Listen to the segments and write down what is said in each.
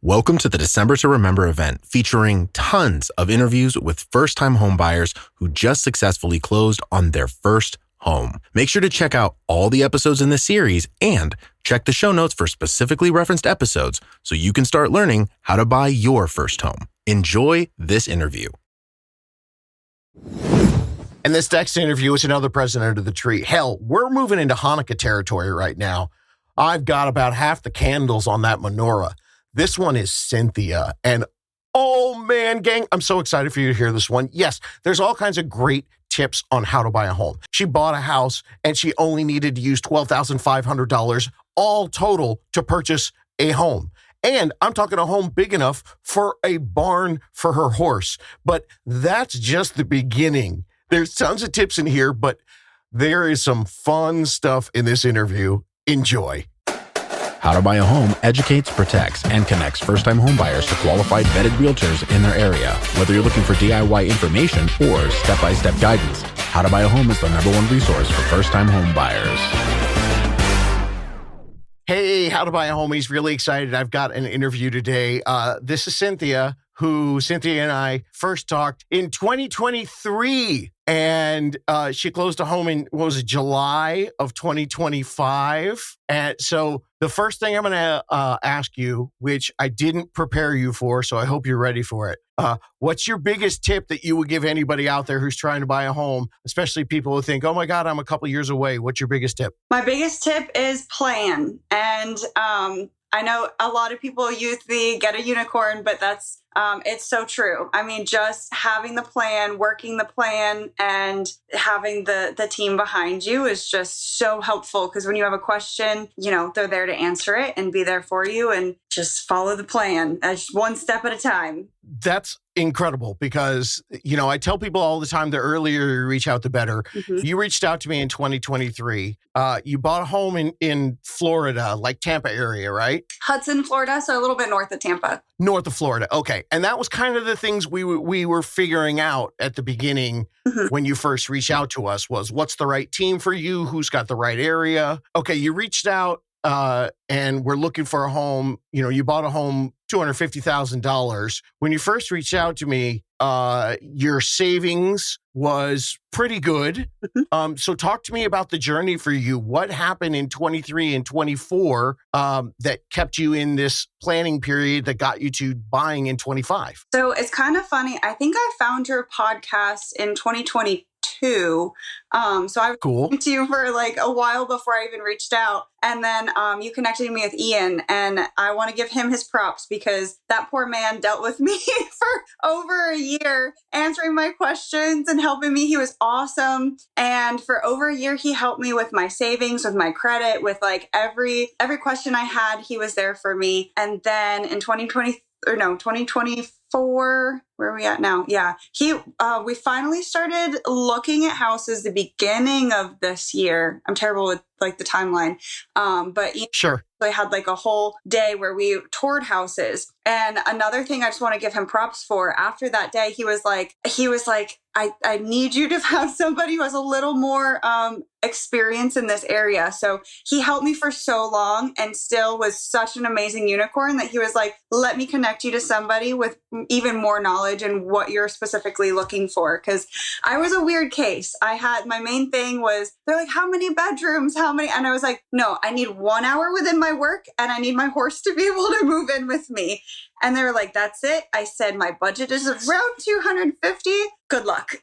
Welcome to the December to Remember event featuring tons of interviews with first-time home buyers who just successfully closed on their first home. Make sure to check out all the episodes in this series and check the show notes for specifically referenced episodes so you can start learning how to buy your first home. Enjoy this interview. And this next interview is another present under the tree. Hell, we're moving into Hanukkah territory right now. I've got about half the candles on that menorah. This one is Cynthia. And oh man, gang, I'm so excited for you to hear this one. Yes, there's all kinds of great tips on how to buy a home. She bought a house and she only needed to use $12,500 all total to purchase a home. And I'm talking a home big enough for a barn for her horse. But that's just the beginning. There's tons of tips in here, but there is some fun stuff in this interview. Enjoy. How to Buy a Home educates, protects, and connects first-time home buyers to qualified vetted realtors in their area. Whether you're looking for DIY information or step-by-step guidance, How to Buy a Home is the number1 resource for first-time home buyers. Hey, How to Buy a Home. He's really excited. I've got an interview today. This is Cynthia, Cynthia and I first talked in 2023. And she closed a home in, July of 2025. And so the first thing I'm going to ask you, which I didn't prepare you for, so I hope you're ready for it. What's your biggest tip that you would give anybody out there who's trying to buy a home, especially people who think, oh my God, I'm a couple years away. What's your biggest tip? My biggest tip is plan. And I know a lot of people use the get a unicorn, but that's it's so true. I mean, just having the plan, working the plan, and having the team behind you is just so helpful because when you have a question, they're there to answer it and be there for you and just follow the plan as one step at a time. That's incredible because, I tell people all the time, the earlier you reach out, the better. Mm-hmm. You reached out to me in 2023. You bought a home in Florida, like Tampa area, right? Hudson, Florida, so a little bit north of Tampa. North of Florida. Okay. And that was kind of the things we were figuring out at the beginning when you first reached out to us was what's the right team for you? Who's got the right area? Okay. You reached out and we're looking for a home. You bought a home, $250,000. When you first reached out to me, your savings was pretty good. So talk to me about the journey for you. What happened in 23 and 24 that kept you in this planning period that got you to buying in 25? So it's kind of funny. I think I found your podcast in 2022. So I was talking to you for like a while before I even reached out. And then you connected me with Ian. And I want to give him his props because that poor man dealt with me for over a year, answering my questions and helping me. He was awesome. And for over a year, he helped me with my savings, with my credit, with like every question I had, he was there for me. And then in 2024, where are we at now? Yeah. We finally started looking at houses the beginning of this year. I'm terrible with like the timeline. But sure. I had like a whole day where we toured houses. And another thing I just want to give him props for, after that day, he was like, I need you to have somebody who has a little more experience in this area. So he helped me for so long and still was such an amazing unicorn that he was like, let me connect you to somebody with even more knowledge and what you're specifically looking for. Because I was a weird case. My main thing was, they're like, how many bedrooms? How many? And I was like, no, I need 1 hour within my work and I need my horse to be able to move in with me. And they were like, that's it. I said, my budget is around 250. Good luck.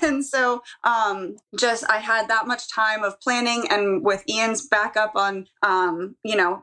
And so I had that much time of planning and with Ian's backup on,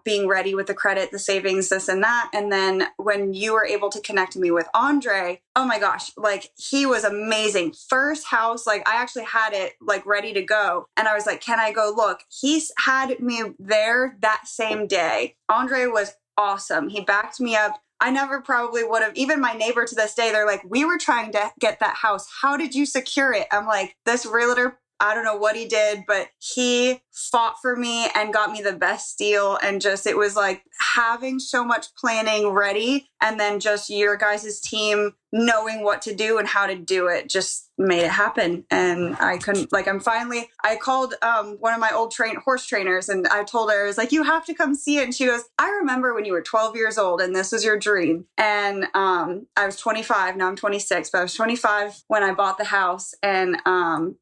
being ready with the credit, the savings, this and that. And then when you were able to connect me with Andre, oh my gosh, like he was amazing. First house, like I actually had it like ready to go. And I was like, can I go look? He's had me there that same day. Andre was awesome. He backed me up. I never probably would have, even my neighbor to this day, they're like, we were trying to get that house. How did you secure it? I'm like, this realtor, I don't know what he did, but he fought for me and got me the best deal. And just, it was like having so much planning ready and then just your guys' team knowing what to do and how to do it just made it happen. And I couldn't, like, I called one of my old horse trainers, and I told her, I was like, you have to come see it. And she goes, I remember when you were 12 years old and this was your dream. And I was 25, now I'm 26, but I was 25 when I bought the house. And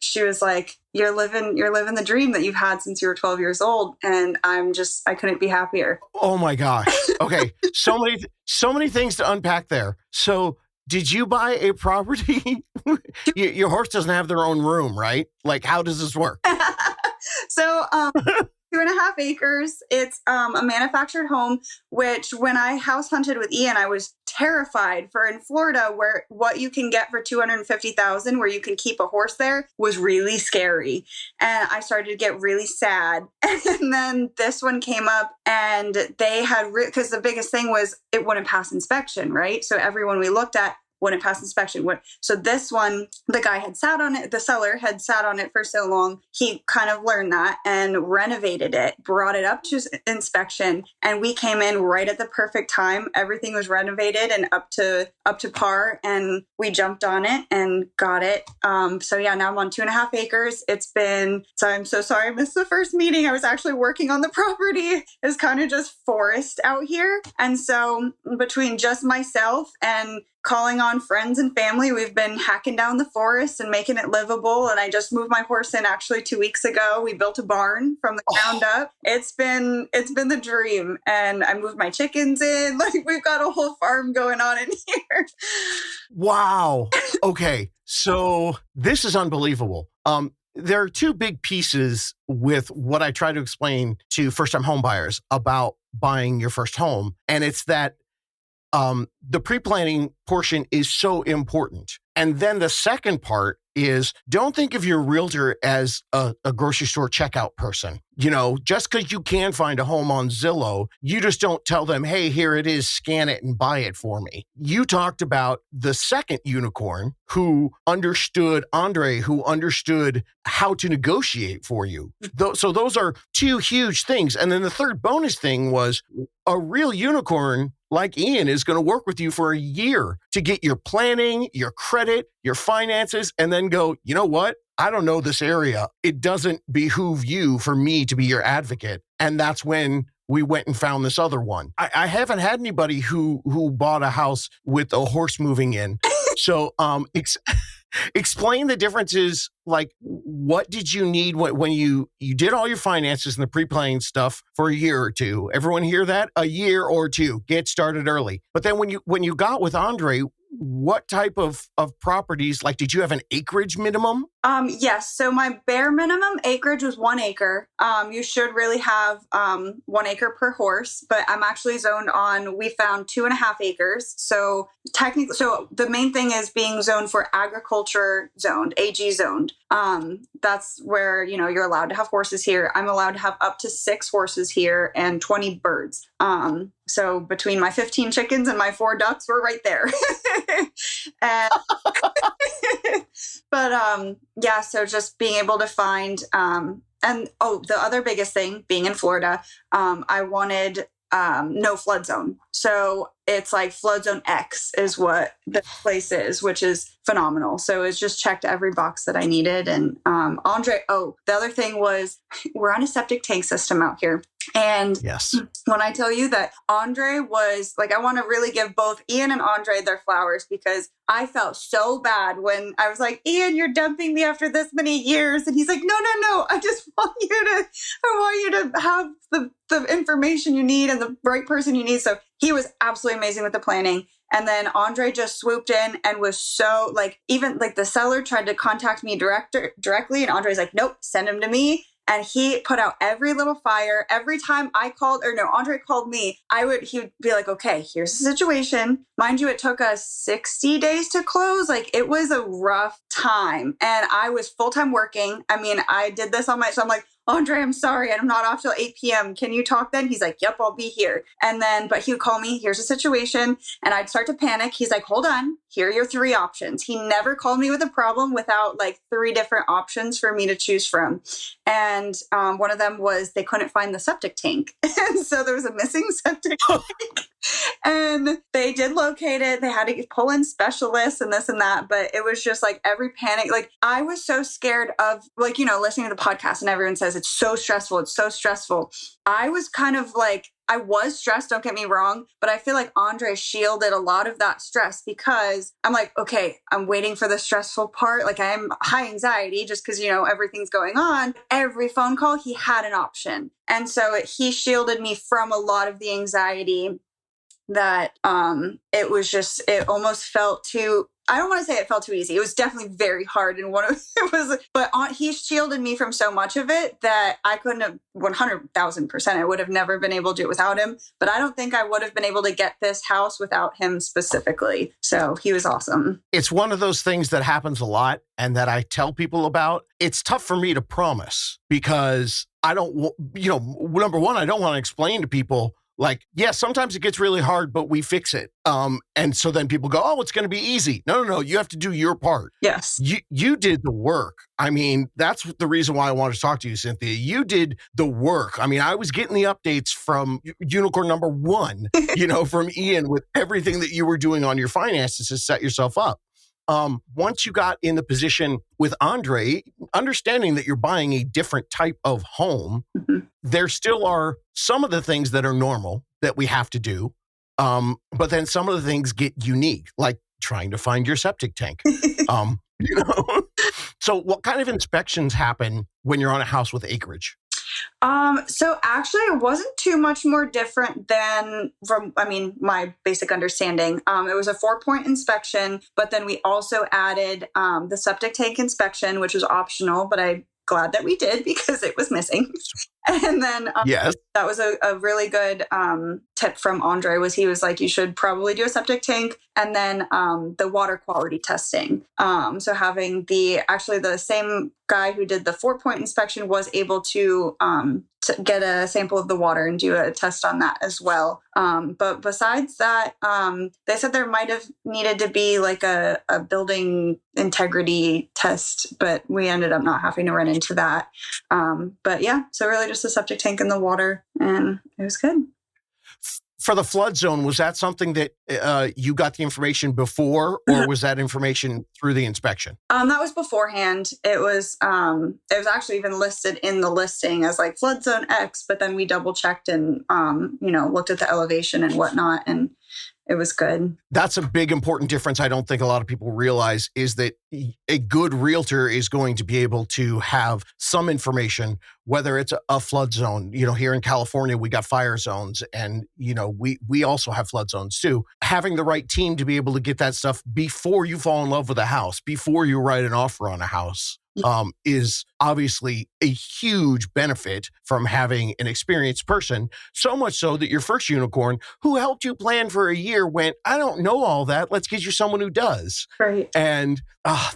she was like, you're living the dream that you've had since you were 12 years old. And I couldn't be happier. Oh my gosh. Okay. So many things to unpack there. So did you buy a property? Your horse doesn't have their own room, right? Like, how does this work? So 2.5 acres. It's a manufactured home, which when I house hunted with Ian, I was terrified for in Florida, where what you can get for $250,000, where you can keep a horse there, was really scary. And I started to get really sad. And then this one came up, and they had, because the biggest thing was it wouldn't pass inspection, right? So everyone we looked at wouldn't pass inspection. So this one, the guy had sat on it, the seller had sat on it for so long, he kind of learned that and renovated it, brought it up to inspection, and we came in right at the perfect time. Everything was renovated and up to par, and we jumped on it and got it. So yeah, now I'm on 2.5 acres. So I'm so sorry I missed the first meeting. I was actually working on the property. It's kind of just forest out here. And so between just myself and calling on friends and family, we've been hacking down the forest and making it livable. And I just moved my horse in actually 2 weeks ago. We built a barn from the ground up. It's been the dream. And I moved my chickens in. Like, we've got a whole farm going on in here. Wow. Okay. So this is unbelievable. There are two big pieces with what I try to explain to first-time home buyers about buying your first home. And it's that the pre-planning portion is so important. And then the second part is, don't think of your realtor as a grocery store checkout person. You know, just because you can find a home on Zillow, you just don't tell them, hey, here it is, scan it and buy it for me. You talked about the second unicorn who understood Andre, who understood how to negotiate for you. So those are two huge things. And then the third bonus thing was a real unicorn like Ian is going to work with you for a year to get your planning, your credit, your finances, and then go, you know what? I don't know this area. It doesn't behoove you for me to be your advocate. And that's when we went and found this other one. I haven't had anybody who bought a house with a horse moving in. So explain the differences. Like, what did you need when you did all your finances and the pre-planning stuff for a year or two? Everyone hear that? A year or two. Get started early. But then when you got with Andre, what type of properties, like, did you have an acreage minimum? Yes. So my bare minimum acreage was 1 acre. You should really have 1 acre per horse, but I'm actually zoned on, we found 2.5 acres. So technically, so the main thing is being zoned for agriculture zoned, AG zoned. That's where, you're allowed to have horses here. I'm allowed to have up to 6 horses here and 20 birds. So between my 15 chickens and my 4 ducks, we're right there. And, but, yeah, so just being able to find, the other biggest thing being in Florida, I wanted, no flood zone. So it's like flood zone X is what the place is, which is phenomenal. So it's just checked every box that I needed. And, Andre, the other thing was we're on a septic tank system out here. And yes, when I tell you that Andre was like, I want to really give both Ian and Andre their flowers, because I felt so bad when I was like, Ian, you're dumping me after this many years. And he's like, no, I just want you to have the information you need and the right person you need. So he was absolutely amazing with the planning. And then Andre just swooped in and was so even the seller tried to contact me directly. And Andre's like, nope, send him to me. And he put out every little fire. Every time Andre called me, he would be like, okay, here's the situation. Mind you, it took us 60 days to close. Like, it was a rough time. And I was full-time working. I mean, I did this so I'm like, Andre, I'm sorry, I'm not off till 8 p.m. Can you talk then? He's like, yep, I'll be here. And then, but he would call me, here's the situation. And I'd start to panic. He's like, hold on, here are your 3 options. He never called me with a problem without 3 different options for me to choose from. And one of them was they couldn't find the septic tank. And so there was a missing septic tank. And they did locate it. They had to pull in specialists and this and that. But it was just like every panic. Like I was so scared of like, listening to the podcast and everyone says it's so stressful. It's so stressful. I was kind of like, I was stressed, don't get me wrong, but I feel like Andre shielded a lot of that stress because I'm like, okay, I'm waiting for the stressful part. Like I am high anxiety just because, everything's going on. Every phone call, he had an option. And so he shielded me from a lot of the anxiety that it almost felt too, I don't want to say it felt too easy. It was definitely very hard. And he shielded me from so much of it that I couldn't have 100,000%. I would have never been able to do it without him. But I don't think I would have been able to get this house without him specifically. So he was awesome. It's one of those things that happens a lot and that I tell people about. It's tough for me to promise because I don't, number one, I don't want to explain to people like, yeah, sometimes it gets really hard, but we fix it. And so then people go, oh, it's going to be easy. No. You have to do your part. Yes. You did the work. I mean, that's the reason why I wanted to talk to you, Cynthia. You did the work. I mean, I was getting the updates from unicorn number one, from Ian with everything that you were doing on your finances to set yourself up. Once you got in the position with Andre, understanding that you're buying a different type of home, there still are some of the things that are normal that we have to do. But then some of the things get unique, like trying to find your septic tank. So what kind of inspections happen when you're on a house with acreage? So actually it wasn't too much more different than my basic understanding. It was a 4-point inspection, but then we also added, the septic tank inspection, which was optional, but I'm glad that we did because it was missing. And then yes, that was a really good tip from Andre was he was like, you should probably do a septic tank and then the water quality testing. So having the same guy who did the 4-point inspection was able to get a sample of the water and do a test on that as well. But besides that, they said there might have needed to be like a building integrity test, but we ended up not having to run into that. But yeah, so really just a septic tank in the water and it was good. For the flood zone, was that something that you got the information before or was that information through the inspection? That was beforehand. It was actually even listed in the listing as like flood zone X, but then we double checked and, looked at the elevation and whatnot. And it was good. That's a big, important difference I don't think a lot of people realize is that a good realtor is going to be able to have some information, whether it's a flood zone. Here in California, we got fire zones and, we also have flood zones too. Having the right team to be able to get that stuff before you fall in love with a house, before you write an offer on a house. Is obviously a huge benefit from having an experienced person, so much so that your first unicorn who helped you plan for a year went, I don't know all that. Let's get you someone who does. Right. And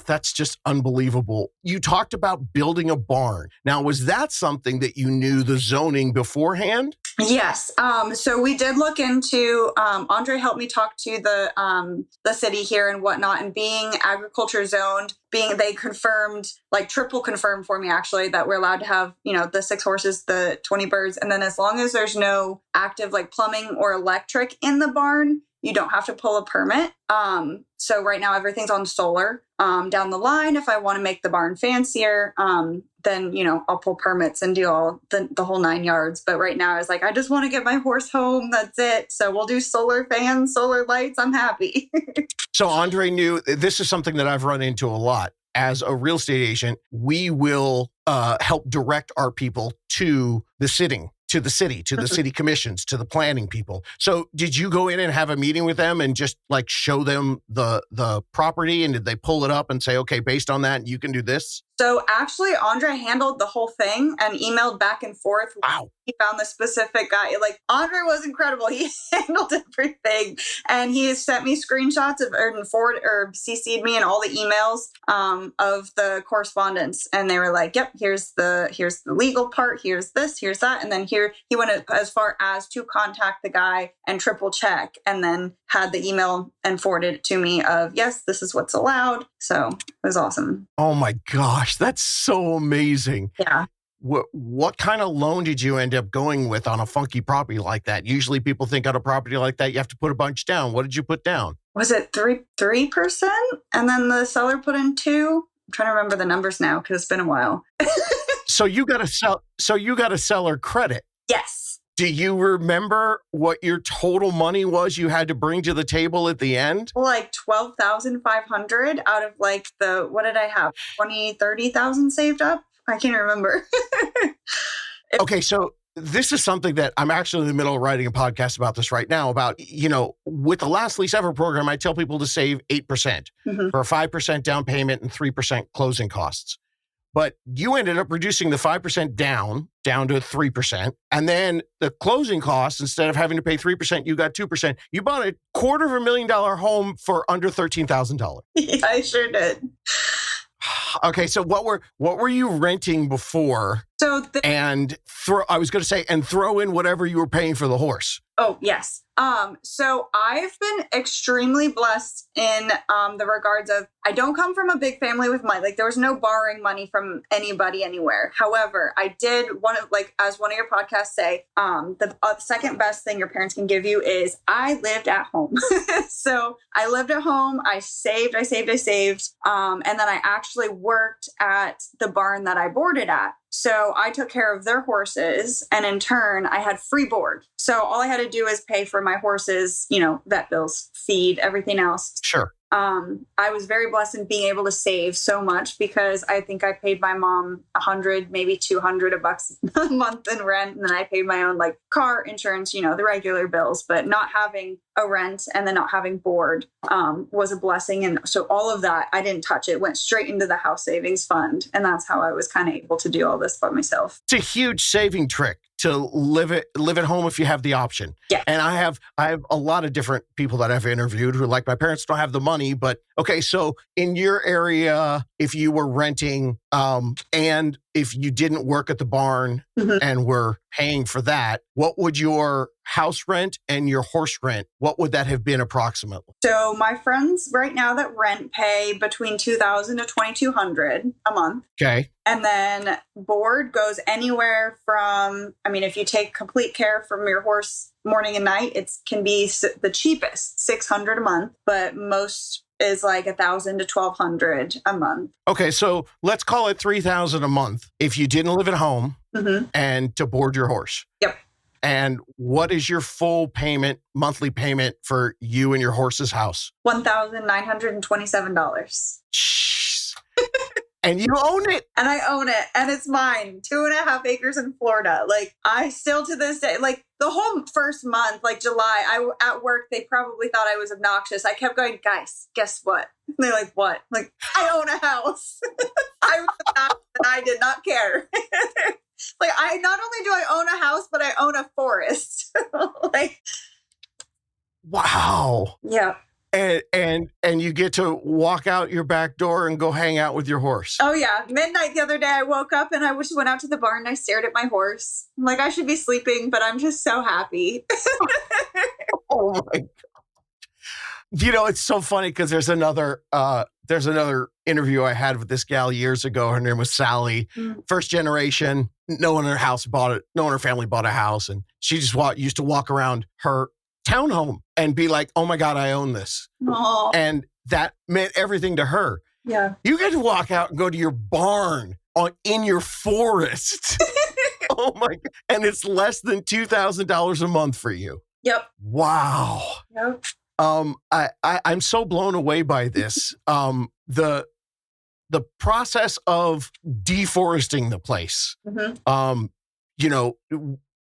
that's just unbelievable. You talked about building a barn. Now, was that something that you knew the zoning beforehand? Yes. So we did look into, Andre helped me talk to the city here and whatnot, and being agriculture zoned, they confirmed, like triple confirmed for me actually, that we're allowed to have, the 6 horses, the 20 birds. And then as long as there's no active like plumbing or electric in the barn, you don't have to pull a permit. So right now everything's on solar. Down the line, if I want to make the barn fancier, then, I'll pull permits and do all the whole 9 yards. But right now I was like, I just want to get my horse home. That's it. So we'll do solar fans, solar lights. I'm happy. So Andre knew this is something that I've run into a lot. As a real estate agent, we will help direct our people to the city, to the city commissions, to the planning people. So did you go in and have a meeting with them and just like show them the property? And did they pull it up and say, okay, based on that, you can do this? So actually, Andre handled the whole thing and emailed back and forth. Wow. He found the specific guy. Like, Andre was incredible. He handled everything. And he sent me screenshots or CC'd me in all the emails of the correspondence. And they were like, yep, here's the legal part. Here's this, here's that. And then here he went as far as to contact the guy and triple check, and then had the email and forwarded it to me of, yes, this is what's allowed. So it was awesome. Oh my gosh, that's so amazing. Yeah. what kind of loan did you end up going with on a funky property like that? Usually people think on a property like that, you have to put a bunch down. What did you put down? Was it 3%? And then the seller put in 2%? I'm trying to remember the numbers now because it's been a while. So you got a seller credit. Yes. Do you remember what your total money was you had to bring to the table at the end? Like $12,500 out of like what did I have? 30,000 saved up? I can't remember. Okay, so this is something that I'm actually in the middle of writing a podcast about this right now about, with the Last Lease Ever program, I tell people to save 8% for a 5% down payment and 3% closing costs. But you ended up reducing the 5% down to 3%. And then the closing costs, instead of having to pay 3%, you got 2%. You bought a $250,000 home for under $13,000. Yeah, I sure did. Okay, so what were you renting before? So throw in whatever you were paying for the horse. Oh, yes. So I've been extremely blessed in the regards of I don't come from a big family with money. Like there was no borrowing money from anybody anywhere. However, I did as one of your podcasts say, the second best thing your parents can give you is I lived at home. So I lived at home. I saved. And then I actually worked at the barn that I boarded at. So I took care of their horses, and in turn, I had free board. So all I had to do is pay for my horses, vet bills, feed, everything else. Sure. I was very blessed in being able to save so much because I think I paid my mom $100, maybe $200 a month in rent. And then I paid my own like car insurance, the regular bills, but not having a rent and then not having board, was a blessing. And so all of that, I didn't touch it, went straight into the house savings fund. And that's how I was kind of able to do all this by myself. It's a huge saving trick to live at home if you have the option. Yeah. And I have a lot of different people that I've interviewed who are like, my parents don't have the money, but okay, so in your area, if you were renting, and if you didn't work at the barn and were paying for that, what would your house rent and your horse rent, what would that have been approximately? So my friends right now that rent pay between $2,000 to $2,200 a month. Okay. And then board goes anywhere from, if you take complete care from your horse morning and night, it can be the cheapest, $600 a month, but most is like $1,000 to $1,200 a month. Okay, so let's call it $3,000 a month if you didn't live at home and to board your horse. Yep. And what is your full monthly payment for you and your horse's house? $1,927. Jeez. And you own it. And I own it. And it's mine. 2.5 acres in Florida. Like I still to this day, like the whole first month, like July, at work, they probably thought I was obnoxious. I kept going, guys, guess what? And they're like, what? Like, I own a house. I was obnoxious and I did not care. Like not only do I own a house, but I own a forest. Like, wow. Yeah. And you get to walk out your back door and go hang out with your horse. Oh yeah. Midnight the other day, I woke up and I just went out to the barn and I stared at my horse. I'm like, I should be sleeping, but I'm just so happy. Oh my God. It's so funny because there's another interview I had with this gal years ago. Her name was Sally. First generation. No one in her family bought a house. And she just used to walk around her townhome and be like, oh my God, I own this. Aww. And that meant everything to her. Yeah. You get to walk out and go to your barn in your forest. Oh my God. And it's less than $2,000 a month for you. Yep. Wow. Yep. I'm so blown away by this. The process of deforesting the place.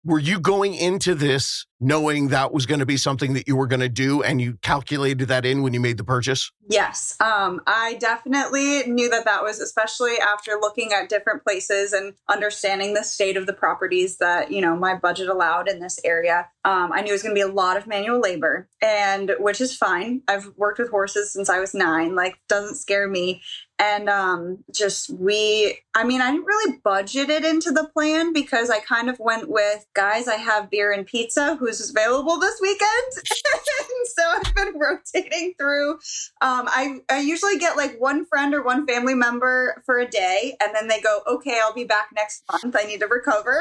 Were you going into this knowing that was going to be something that you were going to do and you calculated that in when you made the purchase? Yes. I definitely knew that was, especially after looking at different places and understanding the state of the properties that, my budget allowed in this area. I knew it was going to be a lot of manual labor, and which is fine. I've worked with horses since I was 9, like doesn't scare me. And I didn't really budget it into the plan because I kind of went with, guys, I have beer and pizza, who's available this weekend. So I've been rotating through. I usually get like one friend or one family member for a day, and then they go, okay, I'll be back next month. I need to recover.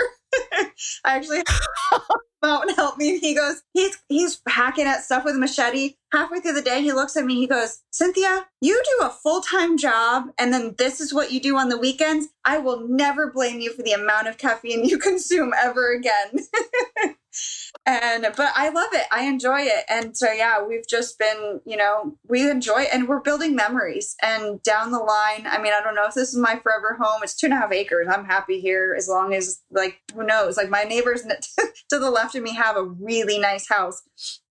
I actually out and help me. And he goes, he's hacking at stuff with a machete. Halfway through the day, he looks at me. He goes, Cynthia, you do a full-time job, and then this is what you do on the weekends. I will never blame you for the amount of caffeine you consume ever again. But I love it. I enjoy it. And so, yeah, we've just been, we enjoy it, and we're building memories. And down the line, I mean, I don't know if this is my forever home. It's 2.5 acres. I'm happy here as long as, like, who knows? Like, my neighbors to the left of me have a really nice house.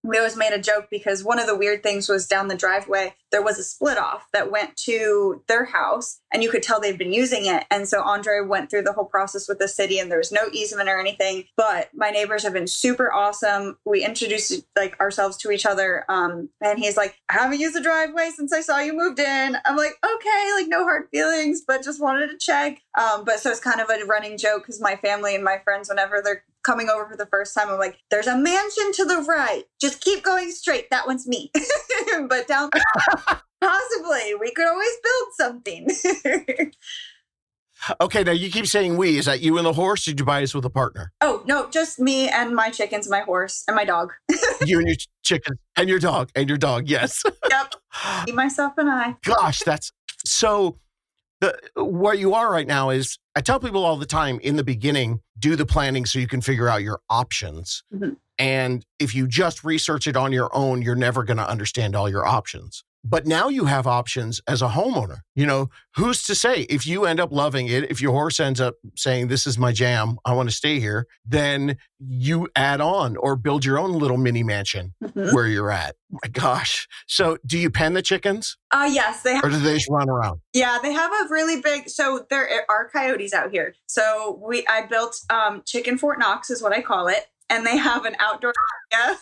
We always made a joke because one of the weird things was down the driveway, there was a split off that went to their house, and you could tell they've been using it. And so Andre went through the whole process with the city, and there was no easement or anything, but my neighbors have been super awesome. We introduced like ourselves to each other. And he's like, I haven't used the driveway since I saw you moved in. I'm like, okay, like no hard feelings, but just wanted to check. But so it's kind of a running joke because my family and my friends, whenever they're coming over for the first time, I'm like, there's a mansion to the right. Just keep going straight. That one's me. But down possibly we could always build something. Okay, now you keep saying we. Is that you and the horse? Or did you buy this with a partner? Oh, no, just me and my chickens, my horse, and my dog. You and your chicken and your dog, yes. Yep. Me, myself, and I. Gosh, that's so... where you are right now is, I tell people all the time, in the beginning, do the planning so you can figure out your options. Mm-hmm. And if you just research it on your own, you're never going to understand all your options. But now you have options as a homeowner. Who's to say if you end up loving it, if your horse ends up saying, this is my jam, I want to stay here, then you add on or build your own little mini mansion where you're at. Oh my gosh. So do you pen the chickens? Yes, they have. Or do they just run around? Yeah, they have a really big, so there are coyotes out here. So I built Chicken Fort Knox is what I call it. And they have an outdoor area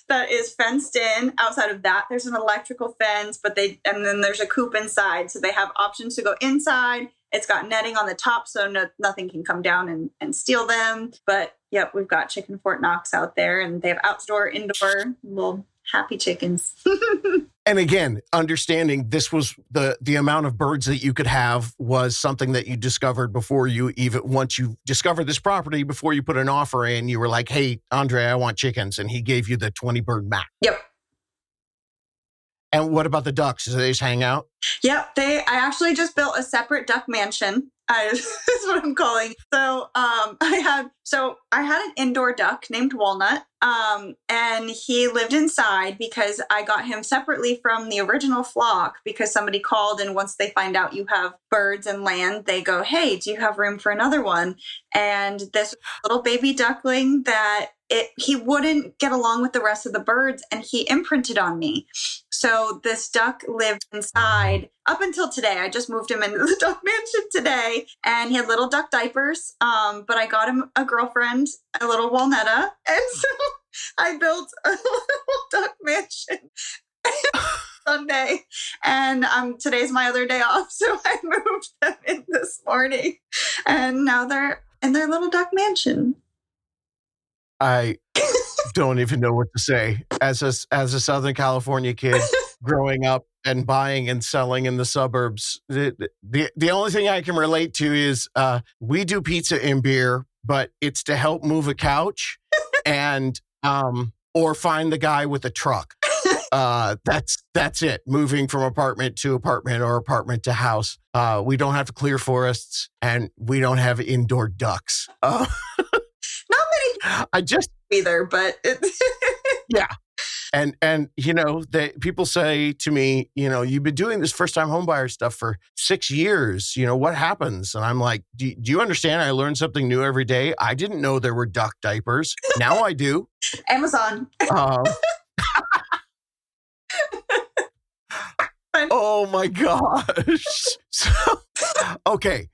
that is fenced in. Outside of that, there's an electrical fence, and then there's a coop inside. So they have options to go inside. It's got netting on the top, so nothing can come down and steal them. But yep, we've got Chicken Fort Knox out there, and they have outdoor, indoor, little happy chickens. And again, understanding this was the amount of birds that you could have was something that you discovered once you discovered this property, before you put an offer in, you were like, hey, Andre, I want chickens. And he gave you the 20 bird max. Yep. And what about the ducks? Do they just hang out? Yep. I actually just built a separate duck mansion. That's what I'm calling. So I had an indoor duck named Walnut, and he lived inside because I got him separately from the original flock because somebody called, and once they find out you have birds and land, they go, hey, do you have room for another one? And this little baby duckling that he wouldn't get along with the rest of the birds, and he imprinted on me. So this duck lived inside up until today. I just moved him into the duck mansion today, and he had little duck diapers. But I got him a girlfriend, a little Walnutta. And so I built a little duck mansion Sunday. And today's my other day off. So I moved them in this morning. And now they're in their little duck mansion. I don't even know what to say. As a Southern California kid growing up and buying and selling in the suburbs, the only thing I can relate to is we do pizza and beer, but it's to help move a couch and or find the guy with a truck. That's it. Moving from apartment to apartment or apartment to house. We don't have to clear forests, and we don't have indoor ducks. Not many I just either, but yeah. And people say to me, you've been doing this first time homebuyer stuff for 6 years. What happens? And I'm like, do you understand? I learn something new every day. I didn't know there were duck diapers. Now I do. Amazon. Oh my gosh. Okay.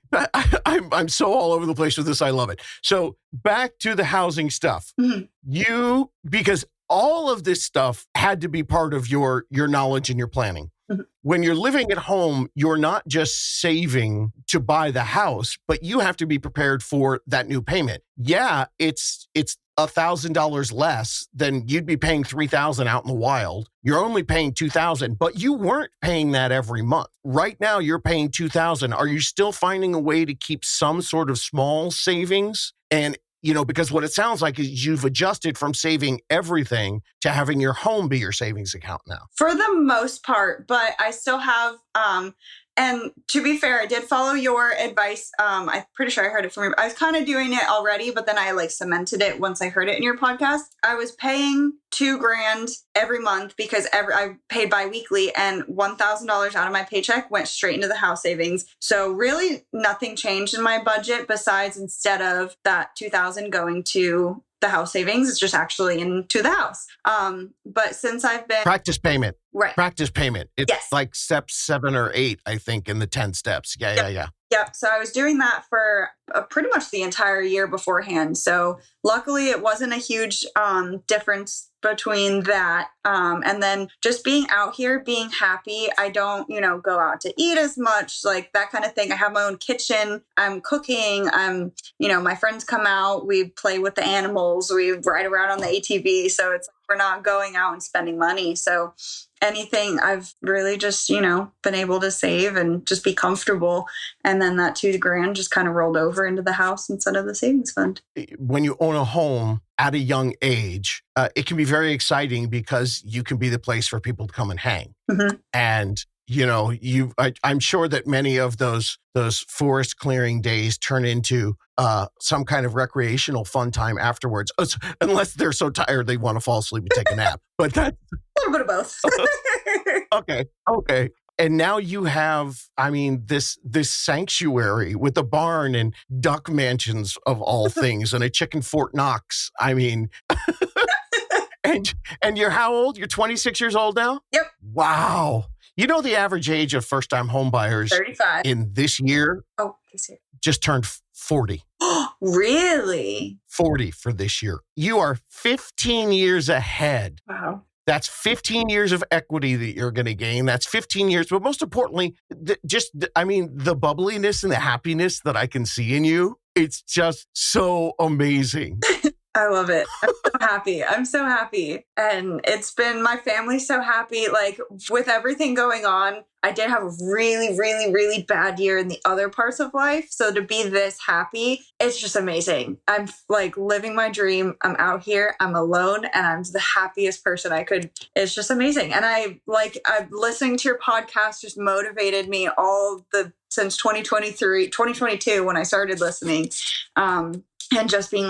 I'm so all over the place with this. I love it. So back to the housing stuff. Mm-hmm. Because all of this stuff had to be part of your knowledge and your planning. Mm-hmm. When you're living at home, you're not just saving to buy the house, but you have to be prepared for that new payment. Yeah, it's $1,000 less, then you'd be paying $3,000 out in the wild. You're only paying $2,000, but you weren't paying that every month. Right now, you're paying $2,000. Are you still finding a way to keep some sort of small savings? And because what it sounds like is you've adjusted from saving everything to having your home be your savings account now. For the most part, but I still have, and to be fair, I did follow your advice. I'm pretty sure I heard it from you. I was kind of doing it already, but then I cemented it once I heard it in your podcast. I was paying $2,000 every month because I paid biweekly, and $1,000 out of my paycheck went straight into the house savings. So really nothing changed in my budget besides instead of that $2,000 going to the house savings, it's just actually into the house. But since I've been practice payment, right? Practice payment. It's yes. like step 7 or 8, I think, in the 10 steps. Yeah. Yep. So I was doing that for pretty much the entire year beforehand. So luckily it wasn't a huge difference between that. And then just being out here, being happy. I don't, go out to eat as much, like that kind of thing. I have my own kitchen. I'm cooking. My friends come out. We play with the animals. We ride around on the ATV. So it's we're not going out and spending money. So anything I've really just, been able to save and just be comfortable. And then that $2,000 just kind of rolled over into the house instead of the savings fund. When you own a home at a young age, it can be very exciting because you can be the place for people to come and hang. Mm-hmm. And I'm sure that many of those forest clearing days turn into some kind of recreational fun time afterwards, unless they're so tired they want to fall asleep and take a nap. But that's a little bit of both. Okay. And now you have, this sanctuary with a barn and duck mansions of all things, and a chicken Fort Knox. And you're how old? You're 26 years old now? Yep. Wow. The average age of first-time home buyers 35 in this year? Oh, this year. Just turned 40. Really? 40 for this year. You are 15 years ahead. Wow. That's 15 years of equity that you're going to gain. That's 15 years. But most importantly, the bubbliness and the happiness that I can see in you, it's just so amazing. I love it. I'm so happy. And it's been my family so happy. Like with everything going on, I did have a really, really, really bad year in the other parts of life. So to be this happy, it's just amazing. I'm living my dream. I'm out here. I'm alone and I'm the happiest person I could. It's just amazing. And I'm listening to your podcast just motivated me since 2022 when I started listening. And just being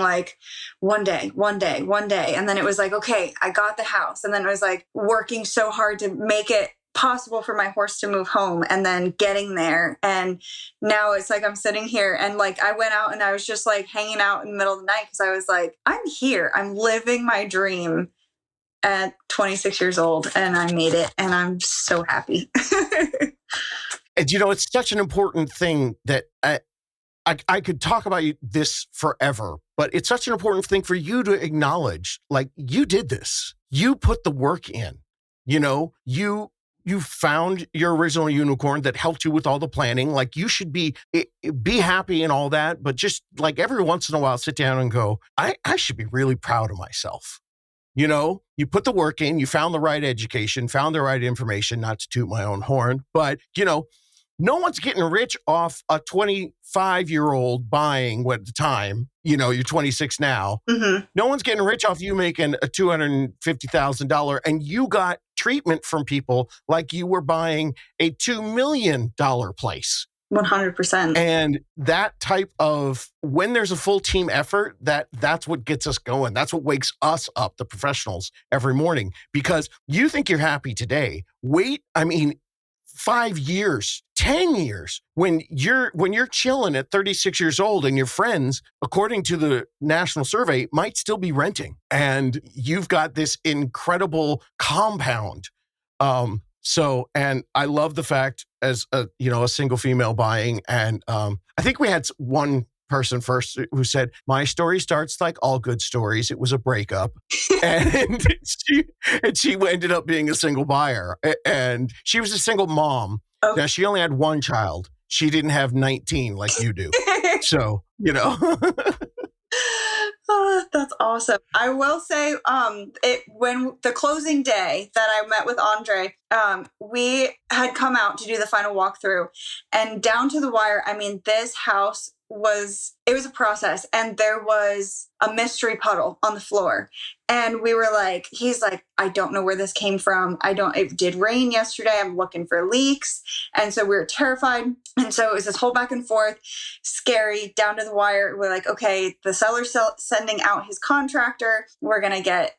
one day. And then it was okay, I got the house. And then it was working so hard to make it possible for my horse to move home and then getting there. And now it's I'm sitting here and I went out and I was just hanging out in the middle of the night because I was I'm here. I'm living my dream at 26 years old and I made it and I'm so happy. And it's such an important thing that I could talk about this forever, but it's such an important thing for you to acknowledge, you did this. You put the work in, you found your original unicorn that helped you with all the planning. You should be happy and all that, but just every once in a while, sit down and go, I should be really proud of myself. You put the work in, you found the right education, found the right information, not to toot my own horn, but no one's getting rich off a 25-year-old buying at the time, you're 26 now. Mm-hmm. No one's getting rich off you making a $250,000 and you got treatment from people like you were buying a $2 million place. 100%. And that type of, when there's a full team effort, that's what gets us going. That's what wakes us up, the professionals, every morning. Because you think you're happy today. 5 years, 10 years, when you're chilling at 36 years old and your friends, according to the national survey, might still be renting. And you've got this incredible compound. And I love the fact as a single female buying. And I think we had one person first who said, my story starts like all good stories. It was a breakup. And she ended up being a single buyer. And she was a single mom. Okay. Now, she only had one child. She didn't have 19 like you do. So, Oh, that's awesome. I will say, when the closing day that I met with Andre, we had come out to do the final walkthrough, and down to the wire. I mean, this house it was a process, and there was a mystery puddle on the floor. And we were like, he's like, I don't know where this came from. It did rain yesterday. I'm looking for leaks. And so we were terrified. And so it was this whole back and forth, scary, down to the wire. We're like, okay, the seller's sending out his contractor. We're going to get,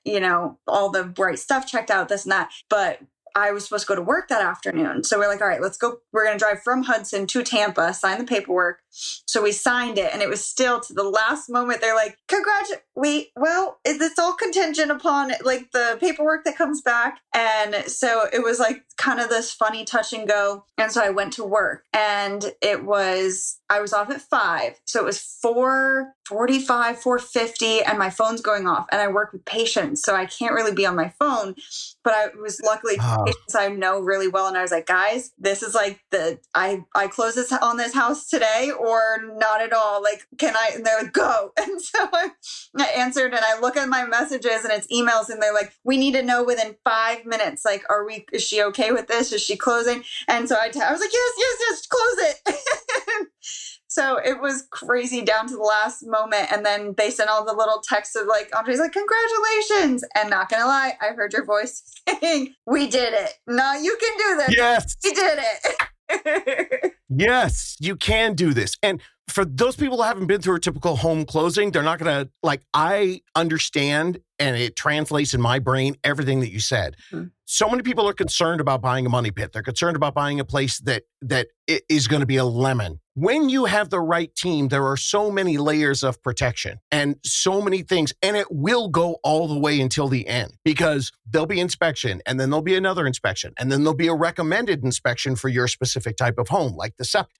all the right stuff checked out, this and that. But I was supposed to go to work that afternoon. So we're like, all right, let's go. We're going to drive from Hudson to Tampa, sign the paperwork. So we signed it, and it was still to the last moment. They're like, it's all contingent upon like the paperwork that comes back. And so it was like kind of this funny touch and go. And so I went to work, and I was off at 5. So it was 4:45, 4:50, and my phone's going off, and I work with patients. So I can't really be on my phone, but I was luckily patients I know really well. And I was like, guys, this is like I close this on this house today or not at all. Like, can I? And they're like, go. And so I answered, and I look at my messages and it's emails, and they're like, we need to know within 5 minutes. Like, is she okay with this? Is she closing? And so I was like, yes, close it. So it was crazy down to the last moment. And then they sent all the little texts of like, Andre's like, congratulations. And not going to lie, I heard your voice saying, we did it. No, you can do this. Yes. We did it. Yes, you can do this. And for those people who haven't been through a typical home closing, they're not going to I understand, and it translates in my brain, everything that you said. Mm-hmm. So many people are concerned about buying a money pit. They're concerned about buying a place that is going to be a lemon. When you have the right team, there are so many layers of protection and so many things, and it will go all the way until the end, because there'll be inspection, and then there'll be another inspection, and then there'll be a recommended inspection for your specific type of home, like the septic,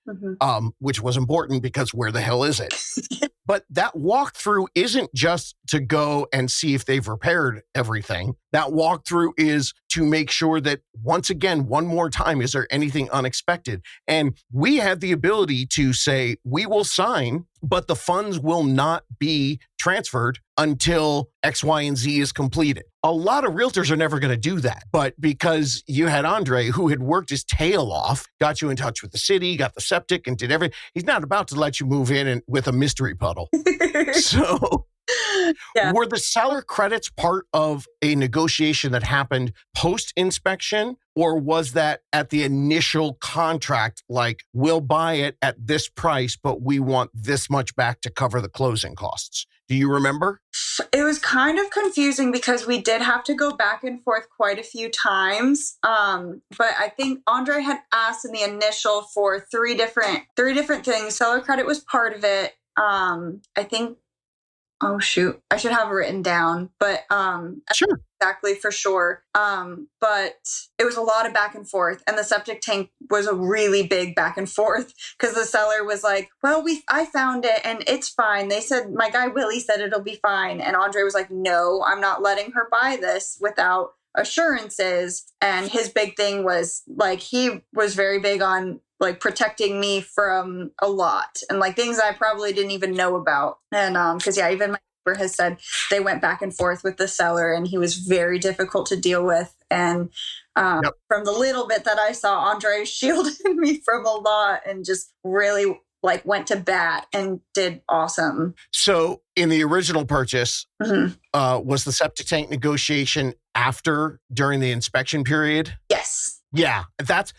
which was important because where the hell is it? But that walkthrough isn't just to go and see if they've repaired everything. That walkthrough is to make sure that, once again, one more time, is there anything unexpected? And we have the ability to say, we will sign, but the funds will not be transferred until X, Y, and Z is completed. A lot of realtors are never going to do that. But because you had Andre, who had worked his tail off, got you in touch with the city, got the septic, and did everything, he's not about to let you move in and with a mystery puddle. So... Yeah. Were the seller credits part of a negotiation that happened post-inspection, or was that at the initial contract, like, we'll buy it at this price, but we want this much back to cover the closing costs? Do you remember? It was kind of confusing because we did have to go back and forth quite a few times. But I think Andre had asked in the initial for three different things. Seller credit was part of it. I think... Oh, shoot. I should have it written down, but sure. Exactly for sure. But it was a lot of back and forth, and the septic tank was a really big back and forth because the seller was like, well, I found it and it's fine. They said, my guy Willie said it'll be fine. And Andre was like, no, I'm not letting her buy this without assurances. And his big thing was like, he was very big on like protecting me from a lot and like things I probably didn't even know about. And because even my neighbor has said they went back and forth with the seller, and he was very difficult to deal with. And from the little bit that I saw, Andre shielded me from a lot and just really like went to bat and did awesome. So in the original purchase, was the septic tank negotiation during the inspection period? Yes. Yeah, that's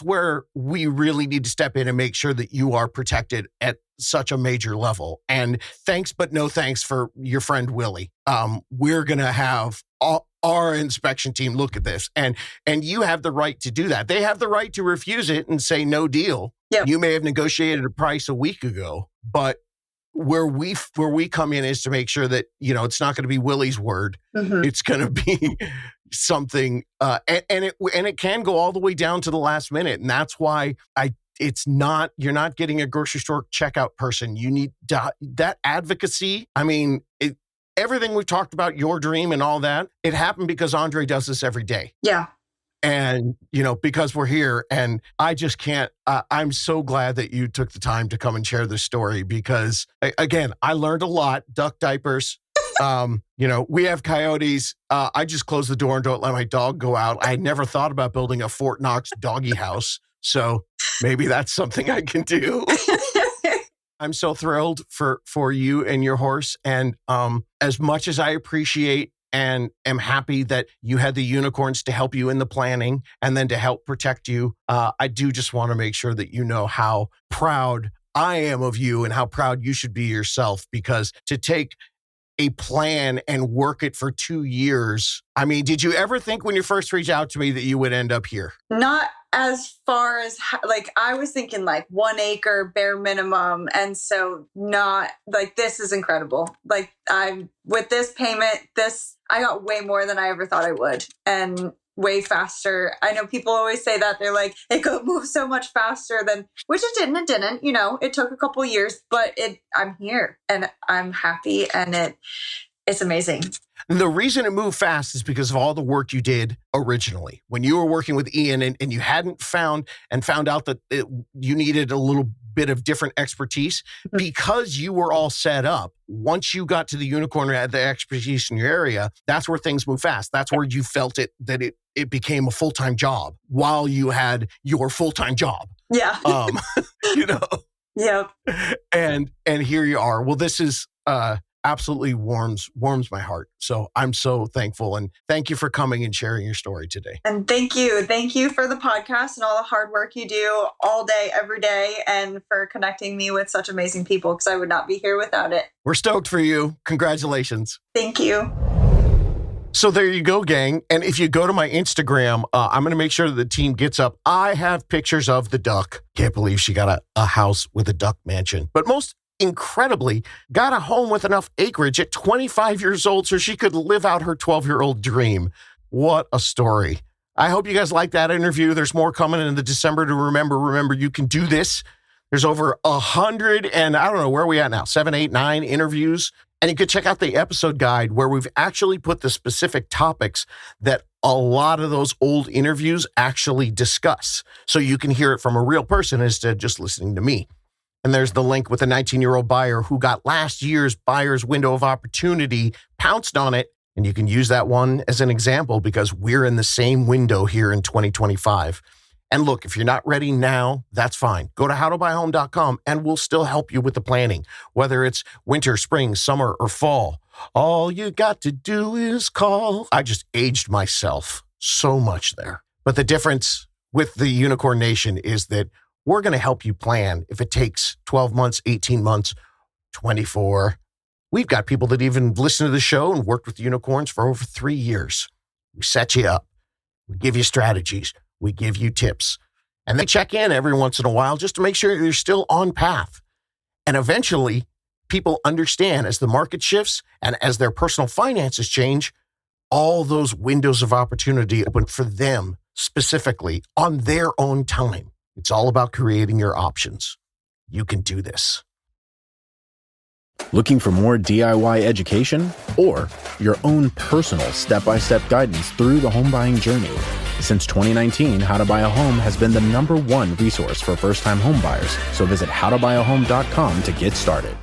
where we really need to step in and make sure that you are protected at such a major level. And thanks, but no thanks for your friend Willie. We're going to have our inspection team look at this, and you have the right to do that. They have the right to refuse it and say no deal. Yep. You may have negotiated a price a week ago, but where we come in is to make sure that, it's not going to be Willie's word. It's going to be something, and it can go all the way down to the last minute. And that's why you're not getting a grocery store checkout person. You need that advocacy. I mean, everything we've talked about, your dream and all that, it happened because Andre does this every day. Yeah. And, because we're here, and I just can't, I'm so glad that you took the time to come and share this story because, again, I learned a lot. Duck diapers. We have coyotes. I just close the door and don't let my dog go out. I never thought about building a Fort Knox doggy house. So maybe that's something I can do. I'm so thrilled for you and your horse. And as much as I appreciate and am happy that you had the unicorns to help you in the planning and then to help protect you, I do just want to make sure that you know how proud I am of you and how proud you should be yourself, because to take a plan and work it for 2 years. I mean, did you ever think when you first reached out to me that you would end up here? Not as far as I was thinking 1 acre bare minimum. And so not this is incredible. With this payment, I got way more than I ever thought I would. And way faster. I know people always say that they're like, it could move so much faster than, which it didn't. It took a couple years, but I'm here and I'm happy and it's amazing. And the reason it moved fast is because of all the work you did originally. When you were working with Ian and you hadn't found out that you needed a little bit of different expertise, because you were all set up. Once you got to the unicorn and had the expertise in your area, that's where things move fast. That's where you felt that it became a full-time job while you had your full-time job. Yeah. Yep. And here you are. Well, this is absolutely warms my heart. So I'm so thankful, and thank you for coming and sharing your story today. And thank you for the podcast and all the hard work you do all day, every day, and for connecting me with such amazing people, because I would not be here without it. We're stoked for you. Congratulations. Thank you. So there you go, gang. And if you go to my Instagram, I'm going to make sure that the team gets up. I have pictures of the duck. Can't believe she got a house with a duck mansion. But most incredibly, got a home with enough acreage at 25 years old so she could live out her 12-year-old dream. What a story. I hope you guys like that interview. There's more coming in the December to remember. Remember, you can do this. There's over 100 and I don't know, where are we at now? 7, 8, 9 interviews. And you could check out the episode guide where we've actually put the specific topics that a lot of those old interviews actually discuss. So you can hear it from a real person instead of just listening to me. And there's the link with a 19-year-old buyer who got last year's buyer's window of opportunity, pounced on it. And you can use that one as an example because we're in the same window here in 2025. And look, if you're not ready now, that's fine. Go to howtobuyahome.com and we'll still help you with the planning, whether it's winter, spring, summer, or fall. All you got to do is call. I just aged myself so much there. But the difference with the Unicorn Nation is that we're going to help you plan if it takes 12 months, 18 months, 24. We've got people that even listen to the show and worked with unicorns for over 3 years. We set you up. We give you strategies. We give you tips. And they check in every once in a while just to make sure you're still on path. And eventually, people understand as the market shifts and as their personal finances change, all those windows of opportunity open for them specifically on their own time. It's all about creating your options. You can do this. Looking for more DIY education or your own personal step-by-step guidance through the home buying journey? Since 2019, How to Buy a Home has been the #1 resource for first-time home buyers. So visit howtobuyahome.com to get started.